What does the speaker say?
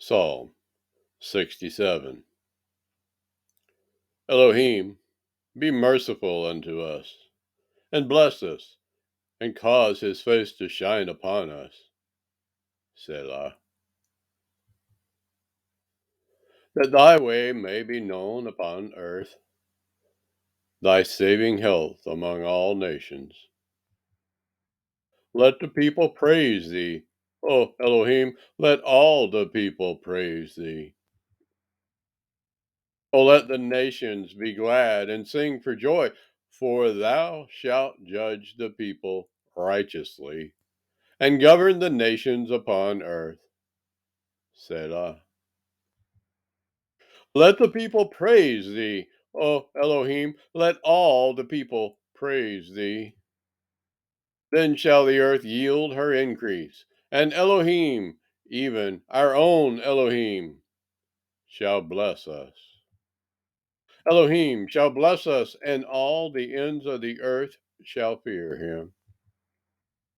Psalm 67. Elohim, be merciful unto us, and bless us, and cause his face to shine upon us. Selah. That thy way may be known upon earth, thy saving health among all nations. Let the people praise thee, O Elohim, let all the people praise thee. O let the nations be glad and sing for joy, for thou shalt judge the people righteously, and govern the nations upon earth. Selah. Let the people praise thee, O Elohim, let all the people praise thee. Then shall the earth yield her increase, and Elohim, even our own Elohim, shall bless us. Elohim shall bless us, and all the ends of the earth shall fear him.